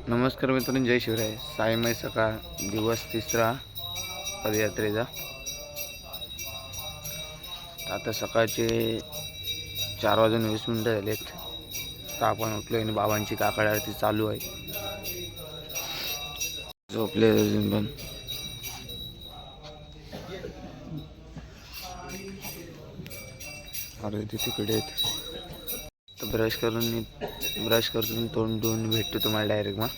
नमस्कार मित्रांनो, जय शिवराय. सायमय सकाळ, दिवस तिसरा पदयात्रेचा. आता सकाळचे 4:20 झालेत. तर आपण उठलो आणि बाबांची काकड आरती चालू आहे. झोपले अजून पण. अरे ते तिकडे आहेत. तर ब्रश करून तोंड धुवून भेटतो तुम्हाला डायरेक्ट मग.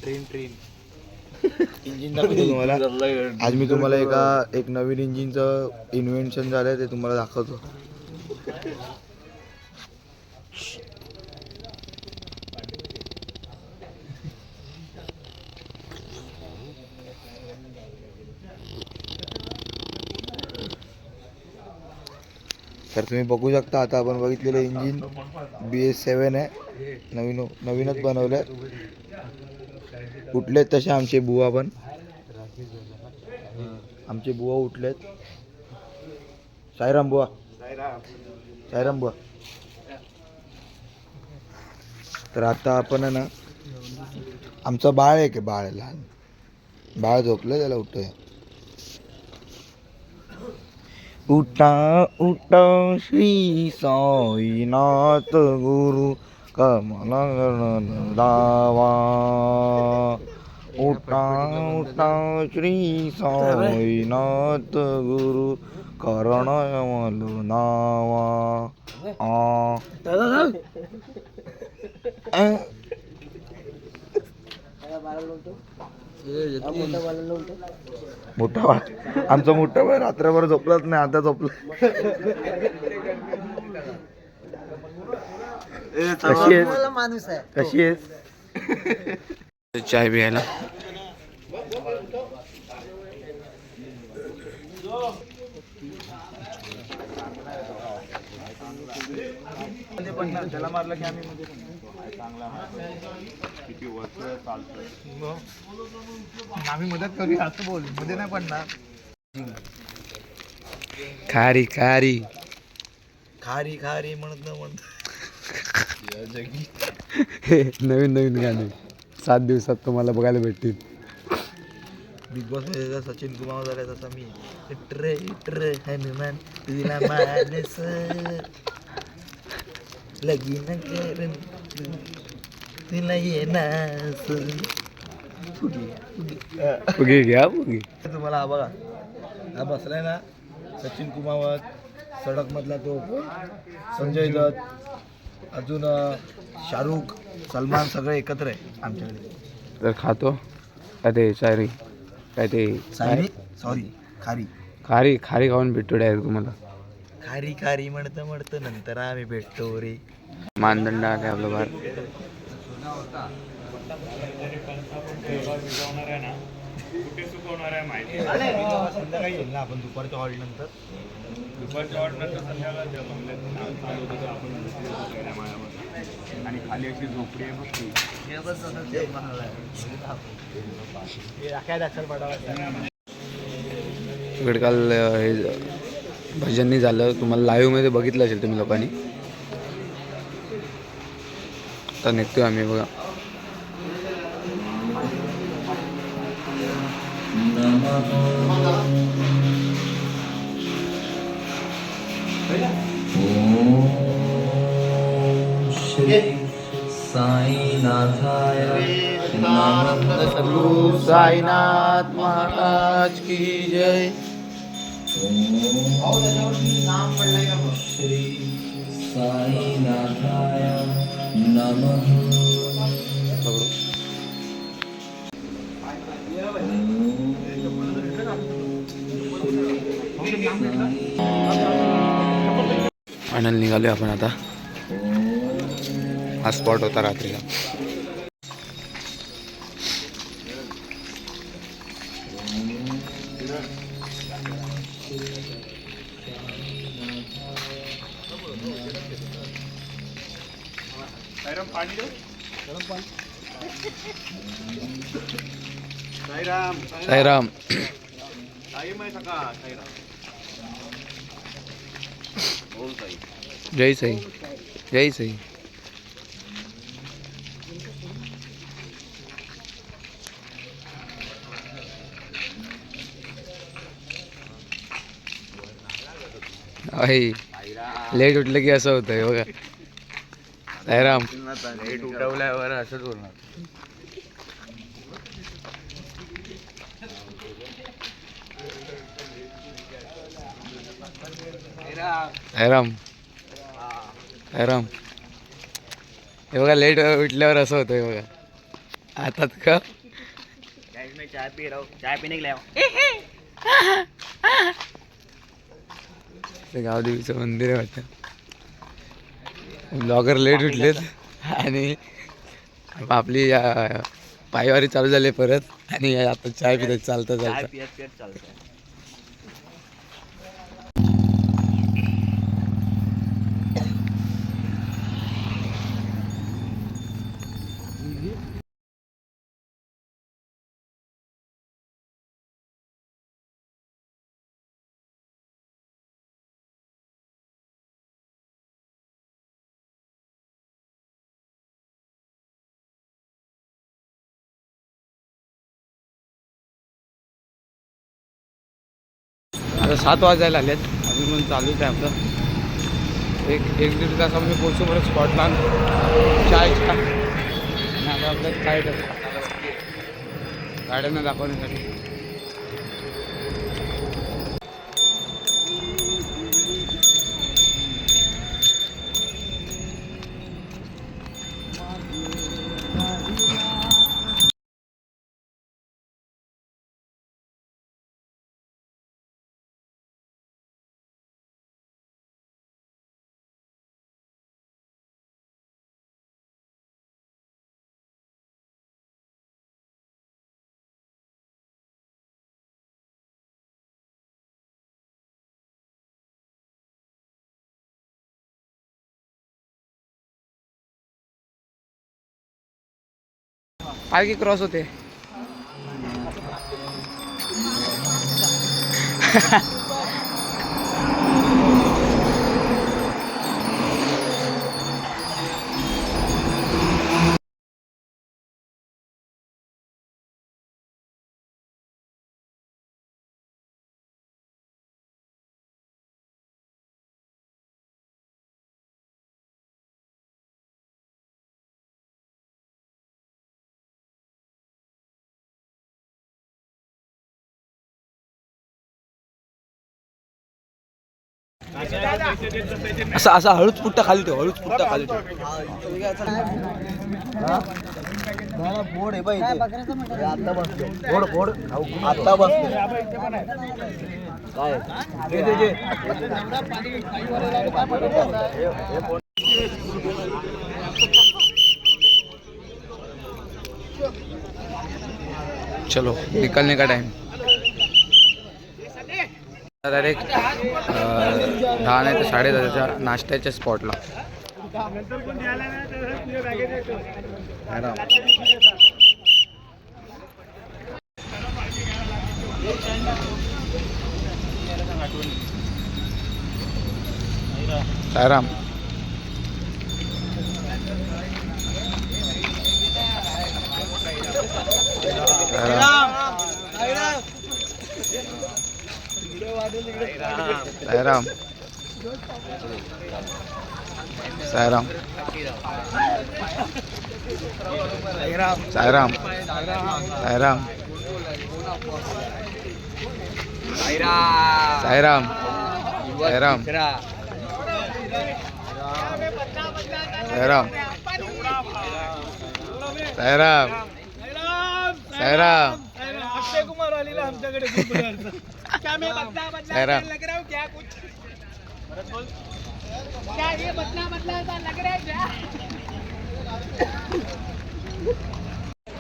ट्रेन इंजिन दाखवतो तुम्हाला. आज मी तुम्हाला एक नवीन इंजिनचं इन्व्हेन्शन झालंय ते तुम्हाला दाखवतो. तर तुम्ही बघू शकता, आता आपण बघितलेलं इंजिन BS7 आहे. नवीनच बनवलंय. उठलेत तसे आमचे बुवा पण. आमचे बुवा उठलेत. साईराम बुवा. तर आता आपण आहे ना, आमचं बाळ आहे की बाळ लहान बाळ झोपलं, त्याला उठतोय. उठा उठा श्री साईनाथ गुरु कमला दावा. उठा उठा श्री साईनाथ गुरु करणयमल नावा. मोठा बाळ, आमचा मोठा बाळ रात्रभर झोपलाच नाही, आता झोपला. कशी आहेस? चाय प्यायला. त्याला मारलं की आम्ही मदत करू असं बोल, मध्ये नाही पडणार. खारी खारी खारी खारी म्हणत नवीन गाणे 7 दिवसात तुम्हाला बघायला भेटतील. बिग बॉस मध्ये सचिन कुमार झाला तसा मी इट्रे हनुमान तुला मानस लगीन करून तुला येणार फुगे घ्या फुगे. तुम्हाला हा बघा, हा बसलाय ना सचिन कुमार, सडक मधला तो संजय दत्त, अजून शाहरुख, सलमान, सगळे एकत्र आहे आमच्याकडे. तर खातो काय ते शायरी, काय ते खारी खारी खाऊन भेटतो डायरेक्ट तुम्हाला. खारी खारी म्हणतं नंतर आम्ही भेटतो रे. मानदंड आहे आपलं बार. संध्याकाळी येईल ना आपण, दुपारच्या हॉल्ट नंतर. आणि खाली अशी झोपडी आहे इकडे. काल हे भजननी झालं, तुम्हाला लाईव्ह मध्ये बघितलं असेल तुम्ही लोकांनी. आता निघतोय आम्ही बघा. साईनाथाय नमः. सद्गुरु साईनाथ महाराज की जय. श्री साईनाथाय नमः. फायनल निघालो आपण आता. हा स्पॉट होता रात्रीला. साईराम जय साई जय साई. लेट उठलं की असं होतंय बघा. साईराम लेट उठवल्यावर असंच बोलणार. साईराम साईराम. हे बघा लेट उठल्यावर असं होतंय बघा. आता का चाय पी रहा हूँ, चाय पीने के लिए ते गावदेवीचं मंदिर आहे वाटतं. ब्लॉगर लेट उठलेत आणि आपली पायवारी चालू झाली परत. आणि आता चाय पितात चालता चालता. पियत चालतंय. आता 7 वाजायला आलेत. अजून पण चालूच आहे आपलं. एक दीड तासामध्ये पोहोचू परत स्पॉटला चायच्या. आणि आता आपलं काय गाड्यांना दाखवण्यासाठी. पालखी क्रॉस होते. असा असा हळूच पुट्टा खाली ठेव. हळूच पुट्टा खाली ठेव. बोर्ड आहे बाई आता बसतो. बोर्ड आता बसतो. काय चलो निकलने का टाइम. डायरेक्ट 10 नाही तर 10:30च्या नाश्त्याच्या स्पॉटला. साईराम साईराम साईराम साईराम साईराम साईराम साईराम साईराम साईराम साईराम. अक्षय कुमार आलेला आमच्याकडे. क्या मैं बदला साईराम लग रहा हूँ क्या कुछ? क्या ये बदला सा लग रहा है क्या?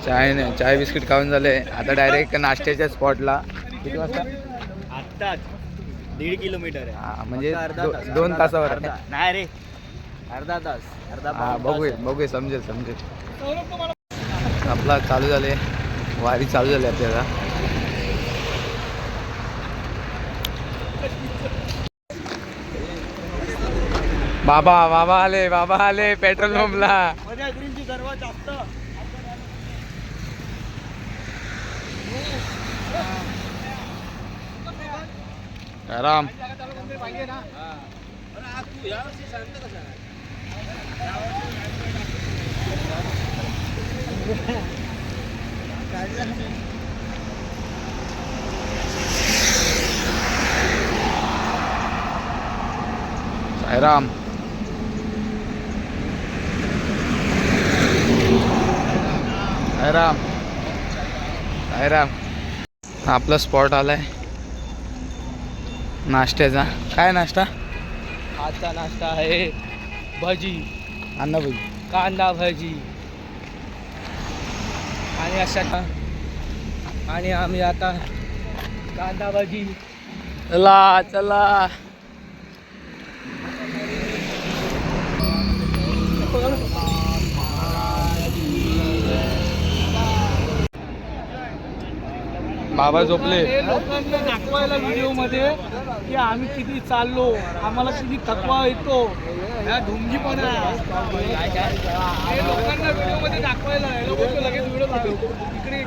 चाय बिस्किट खाऊन झाले. आता डायरेक्ट नाश्त्याच्या स्पॉटला. किती वाजता? आत्ताच 1.5 किलोमीटर आहे. हा, म्हणजे फक्त अर्धा तास. 2 तासावर. नाही रे, अर्धा तास. हा, बघूया समजेल. आपला चालू झाले, वारी चालू झाली आपल्याला. बाबा आले पेट्रोल पंपला. मजा ग्रीनची सर्वात जास्त. आराम. साईराम. आपला स्पॉट आलाय नाश्त्याचा. काय नाश्ता? आजचा नाश्ता आहे भजी, अण्णा भाई. कांदा भजी आणि अशा. आणि आम्ही आता कांदा भजी. चला. बाबा झोपले. हे लोकांना दाखवायला व्हिडिओ मध्ये की आम्ही किती चाललो, आम्हाला किती थकवा येतो. ह्या ढुंगीपणा हे लोकांना व्हिडिओ मध्ये दाखवायला. लगेच व्हिडिओ दाखवतो इकडे.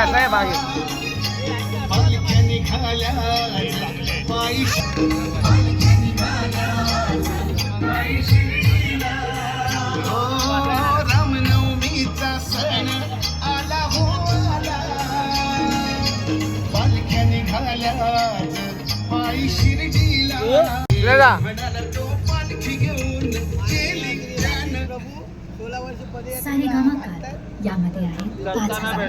असं आहे मागे. रामनवमीचा सण आला हो आला. पालख्या निघाल्या पायी शिर्डीला. म्हणाला तो पालखी घेऊन गेली ज्ञान. सारेगामाकार यामध्ये आहे 5,000.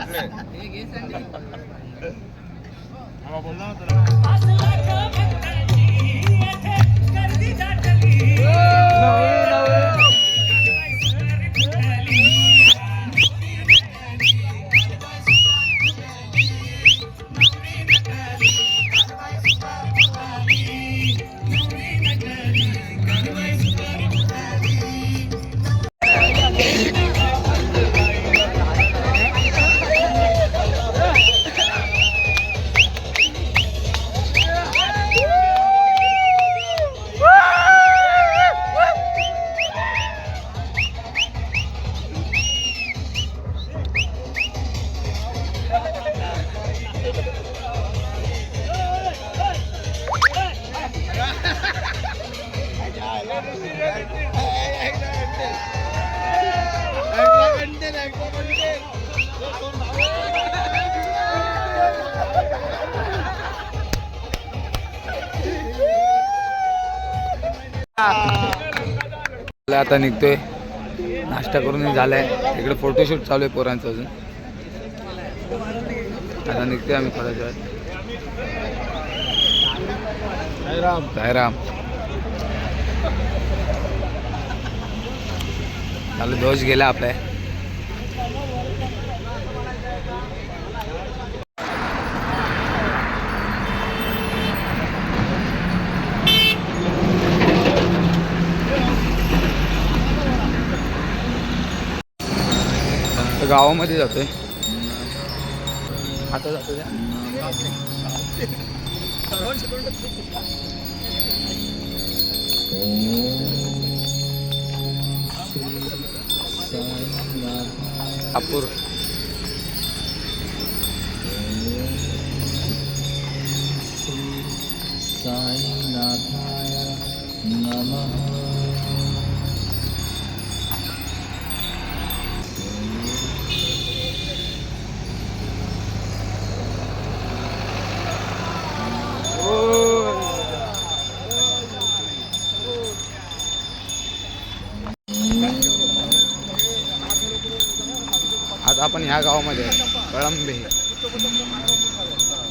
आता निघतोय. नाश्ता करून झालाय. इकडे फोटोशूट चालू आहे पोरांचं अजून. आता निघतोय आम्ही थोड्या वेळात. साईराम. चालू दोष गेला आपल्या. गावामध्ये जातोय आता. जातो त्या अपूर. आज आपण ह्या गावामध्ये कळंबे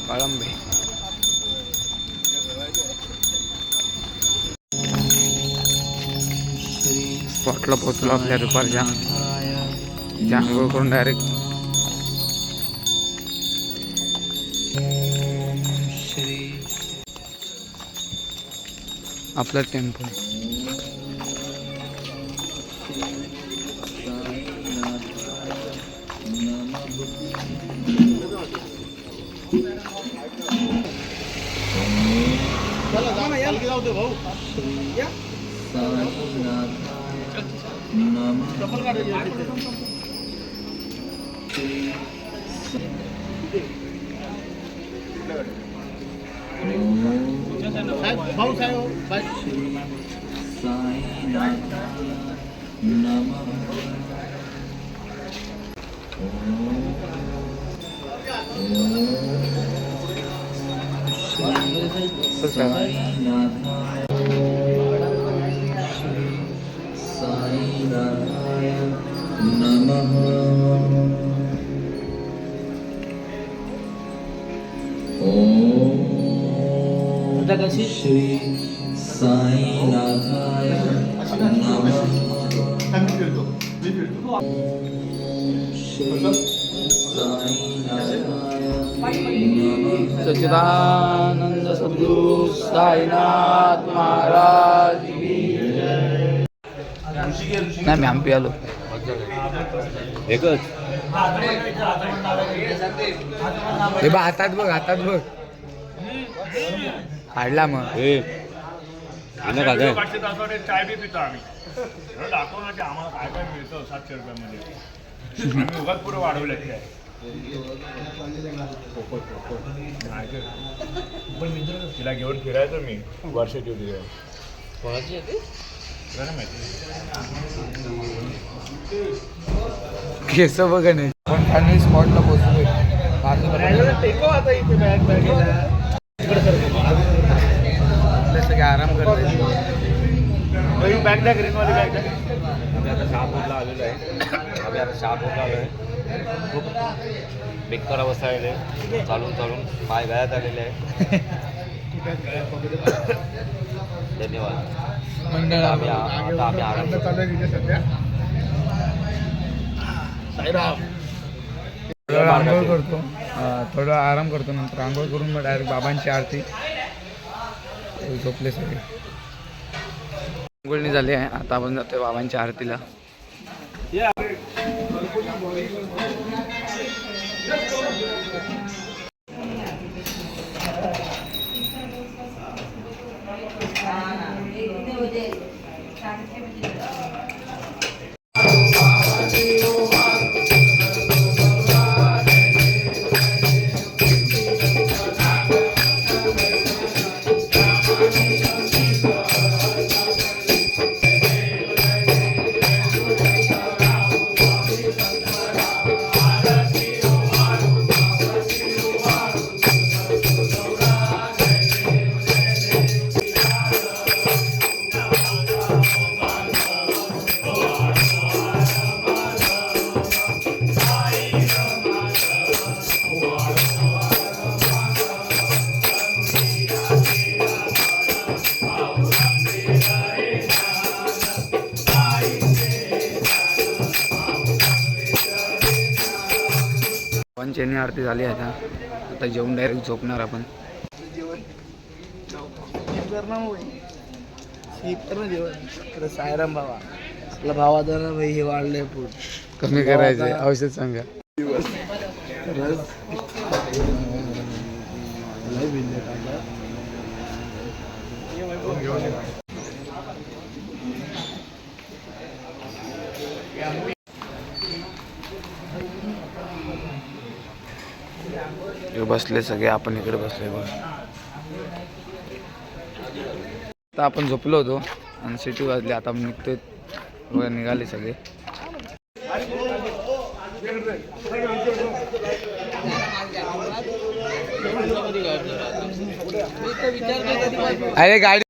कळंबे. स्पॉटला पोहोचलो आपल्या दुपारच्या. आंघोळ करून डायरेक्ट आपलं टेम्पल. सच्चिदानंद सद्गुरु साईनाथ महाराज की जय. नाही मी हम्पी आलो. एकच हे बघ हातात बघ, हातात बघ. हाडला मग चाय बी पितो आम्ही. दाखव ना की आम्हाला काय काय मिळतं 700 रुपयामध्ये. आम्ही उगाच पुढे वाढवले ते. तिला घेऊन फिरायचं मी वर्षाची होती. कोणाची केस बघ नाही. पण फायनली स्पॉटला पोहोचलोय. सगळे आराम करतात. बॅग द्या, ग्रीनवाली बॅग द्या. आम्ही आता शहापूरला आलेलो आहे. खूप बेकार अवस्था आहे. चालून पाय गळ्यात आलेले आहे. धन्यवाद. आम्ही आराम आंघोळ करतो. थोडा आराम करतो. नंतर आंघोळ करून मग डायरेक्ट बाबांची आरती. झोपले सगळे. आंघोळणी झाली आहे. आता आपण जातोय बाबांच्या आरतीला. पंचेनी आरती झाली आहे. आता जेवून डायरेक्ट झोपणार आपण. सायराम बाबा आपला भावाचा ना भाई हे वाढलंय पोट. कमी करायचंय. औषध सांगा. बसले सगळे. आपण इकडे बसले बघ. आता आपण झोपलो होतो आणि सिटी वाजली. आता आपण निघतोय. निघाले सगळे. अरे गाडी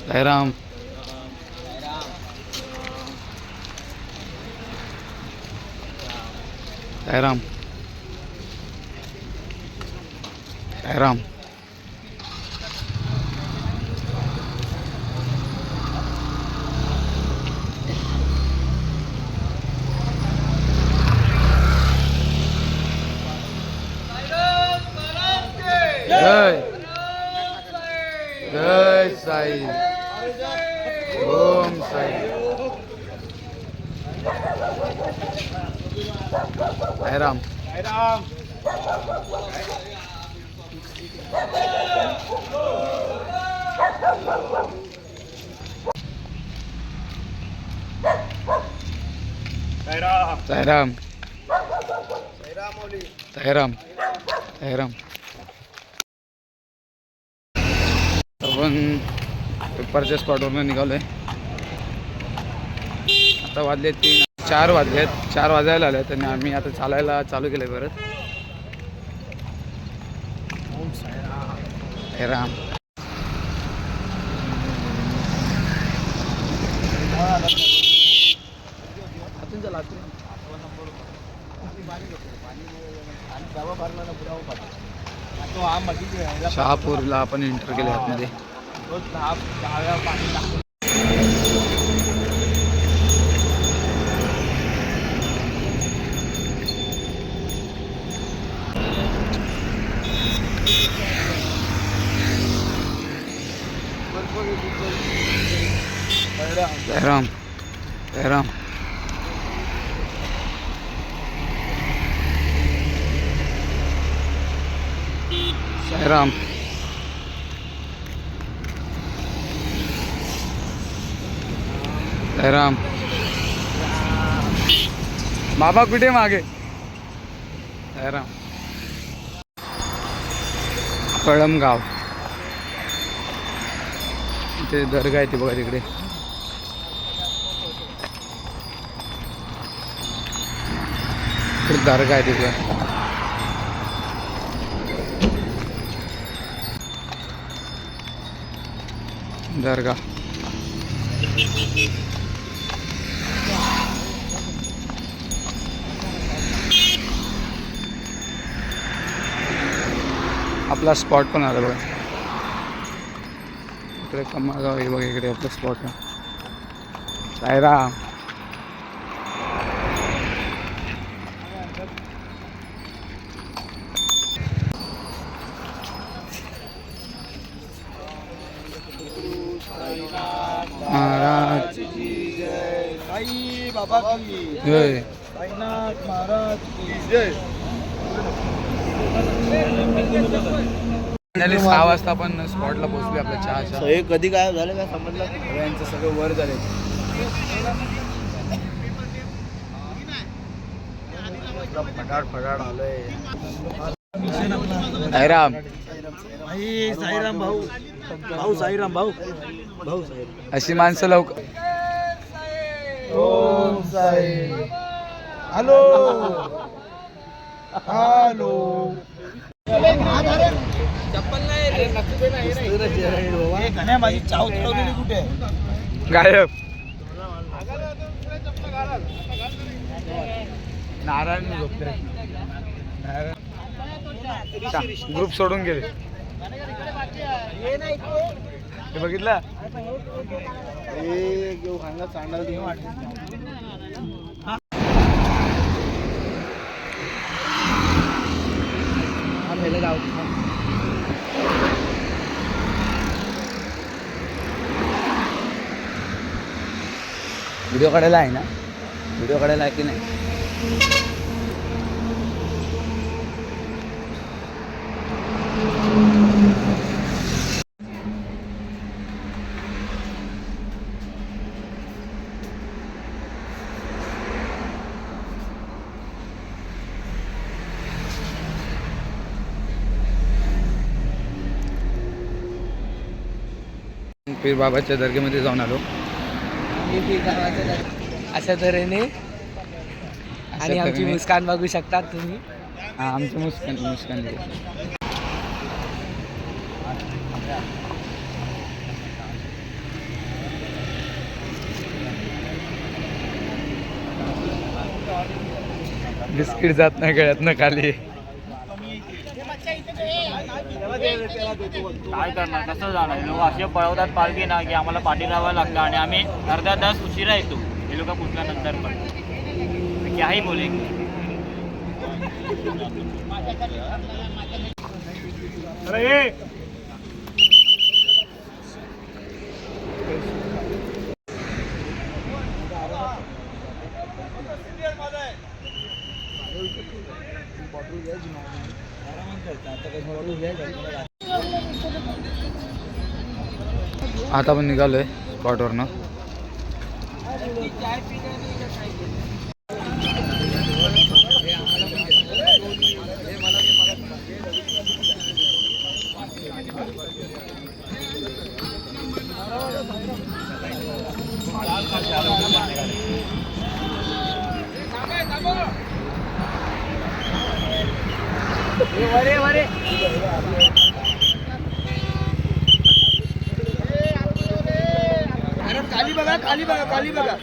साईराम. साईराम. साईराम. जय जय साई. ओम साई. साईराम. साईराम. साईराम. साईराम. आपण पेपरच्या स्पॉटवरून निघालोय. आता वाजले 4 वाजलेत. 4 वाजायला आले आणि आम्ही आता चालायला चालू केलं परत. साईराम. शहापूरला आपण एंटर केले आतमध्ये. साईराम. साईराम. साईराम. साईराम. बाबा कुठे मागे. साईराम. कळमगाव इथे दर्गा आहे. ते बघा तिकडे. दर्गा आहे तिकडे. दर्गा. आपला स्पॉट पण आला बघा. इकडे कमळगाव आहे बघा. इकडे आपला स्पॉट आहे. साईराम. महाराज साई बाबा की जय. साईनाथ महाराज की जय. 6 वाजता आपण स्पॉटला पोहोचले आपल्या चहाच्या. हे कधी काय झालं काय समजलं. यांचं सगळं वर झाले. फटाड आलंय. साईराम. साईराम भाऊ. भाऊ साईराम भाऊ. भाऊ साईराम. अशी माणसं लवकर. ओम साई. Hello hello. माझी चाव ठेवलेली कुठे. गायब. नारायण झोपते. ग्रुप सोडून गेले. हे बघितलं. व्हिडिओ काढायला आहे ना. व्हिडिओ काढायला आहे की नाही. पीर बाबाच्या दर्गेमध्ये जाऊन आलो. अशा तऱ्हेने. आणि आमची मुस्कान बघू शकता तुम्ही. हां आमची मुस्कान बिस्किट जात नाही गळ्यातनं खाली. काय करणार, कसं जाणार? लोक असे पळवतात पालखी ना की आम्हाला पाठी लावावं लागतं आणि आम्ही अर्धा तास उशिरा येतो हे लोक पुसल्यानंतर पण. काही बोले आता आपण निघालोय स्पॉटवरनं. खाली बघा, खाली बघा, खाली बघा.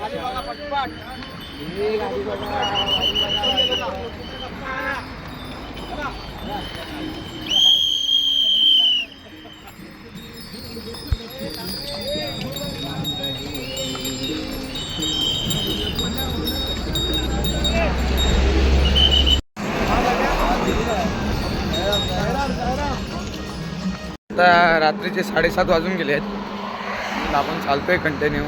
आता रात्रीचे 7:30 वाजून गेले आहेत. आपण चालतोय कंटिन्यू.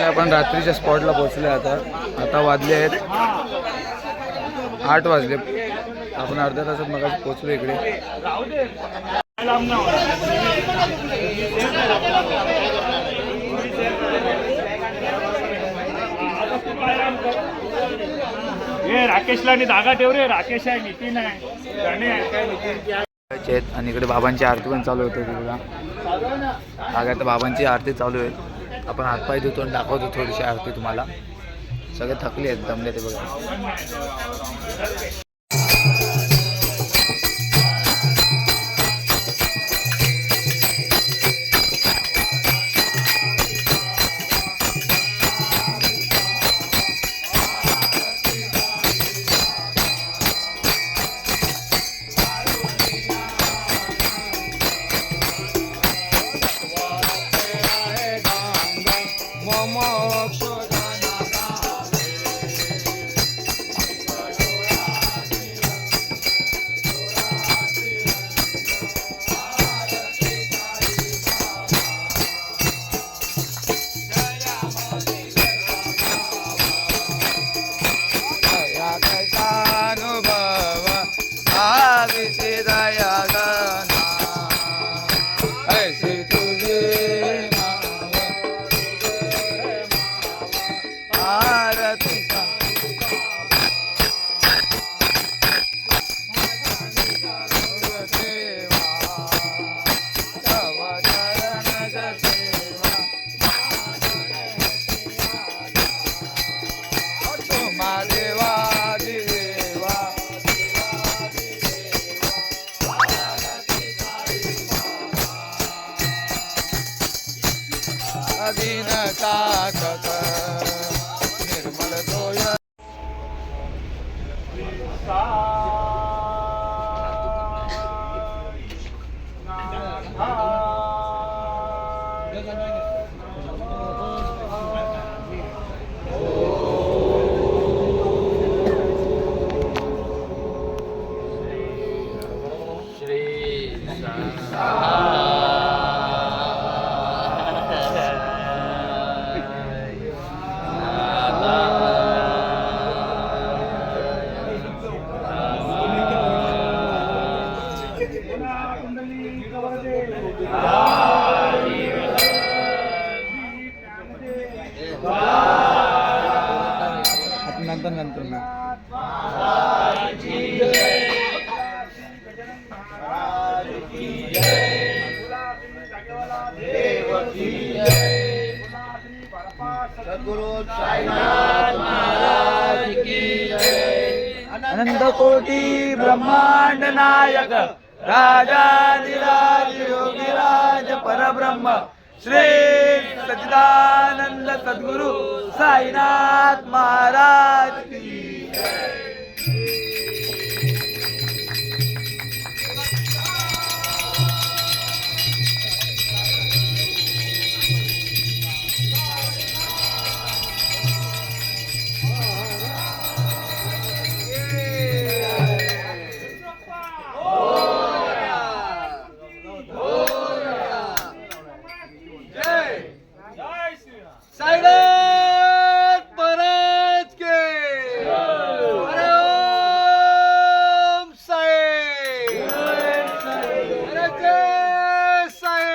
आपण रात्रीच्या स्पॉटला पोहोचले. आता वाजले आहेत 8 वाजले. आपण अर्ध्या तासात मग पोहोचलो इकडे. राकेशला आणि जागा ठेव रे. राकेश आहे, नितीन आहे, गणे आहे, काय नितीन. आणि इकडे बाबांची आरती पण चालू होते. तिकडे आता बाबांची आरती चालू आहे. आपण हातपाय धुतो आणि दाखवतो थोडीशी आरती तुम्हाला. सगळे थकले आहेत, दमले ते बघा. अनंत कोटी ब्रह्मांड नायक राजाधिराज योगीराज परब्रह्म श्री सच्चिदानंद सद्गुरु साईनाथ महाराज की साईनाथ महाराज के हरे ओम साई हरे जय साई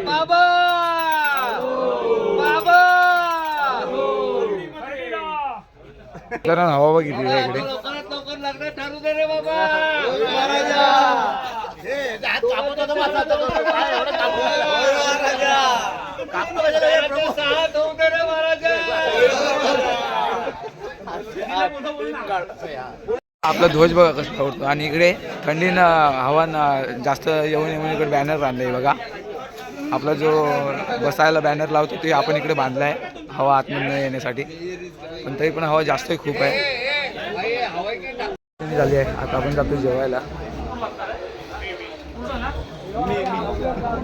बाबा बाबा जरा हवा बघितली इकडे लवकर लग्न ठरू दे रे बाबा आपला ध्वज बघा कसं आवडतो आणि इकडे थंडीनं हवा जास्त येऊन येऊन इकडे बॅनर बांधलाय बघा. आपला जो बसायला बॅनर लावतो ते आपण इकडे बांधलाय हवा आतमध्ये येण्यासाठी, पण तरी पण हवा जास्त खूप आहे. झाली आहे आता आपण जातो जेवायला.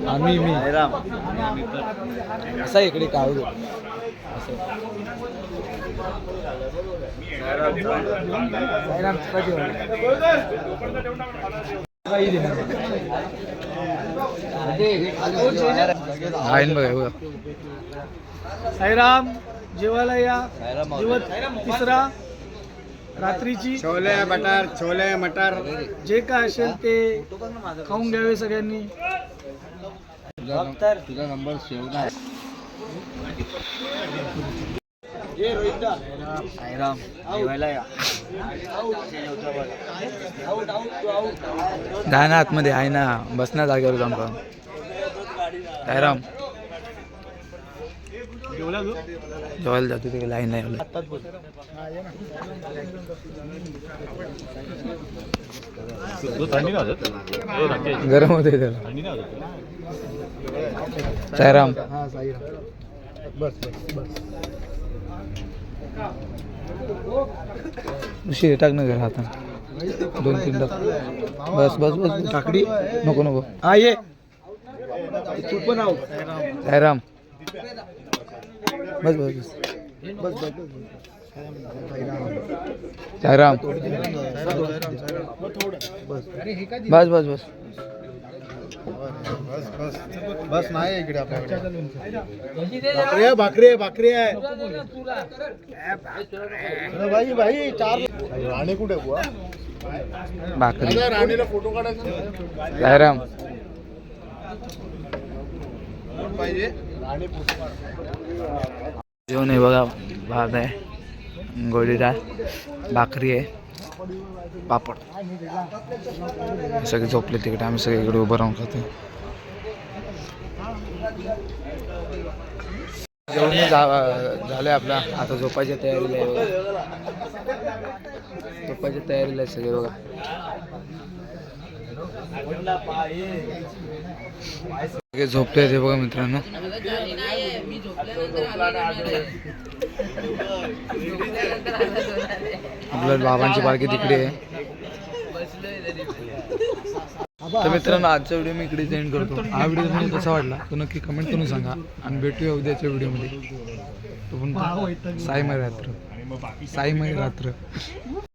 आम्ही मी असा इकडे काय बघा. साईराम जेवायला या. दिवस तिसरा रात्रीची छोले मटर जे काय असेल ते खाऊन घ्यावे सगळ्यांनी. तुझा नंबर सेव नाही. साईराम जेवायला या. जा ना आतमध्ये आहे ना, बस ना जागेवर जाऊन का. साईराम जेवायला जातो तिकडे लाईन नाही. गरम होते त्याला. साईराम उशीर टाक ना घर आता 2-3 टाक. बस बस बस टाकडी नको नको. हा ये तू पण आव. साईराम बस बस बस साईराम बस बस बस बस नाही इकडे आपल्याकडे भाकरी आहे. भाई 4 राणे कुठे बुवा? भाकरी राणीला फोटो काढायचा साईराम पाहिजे. जेवण आहे बघा. भात आहे, गोडी डाळ, भाकरी आहे, पापड. सगळे झोपले तिकडे, आम्ही सगळे इकडे उभं राहून खातो. जेवण झालंय आपला. आता झोपायच्या तयारीला आहे बघा. झोपायच्या तयारीला आहे सगळे बघा. सगळे झोपले ते बघा मित्रांनो. आपल्या बाबांची पालखी तिकडे आहे. तर मित्रांनो आजचा व्हिडिओ मी इकडे एंड करतो. हा व्हिडिओ तुम्हाला कसा वाटला तो नक्की कमेंट करून सांगा आणि भेटूया उद्याच्या व्हिडिओमध्ये. तो पण साईमय रात्र.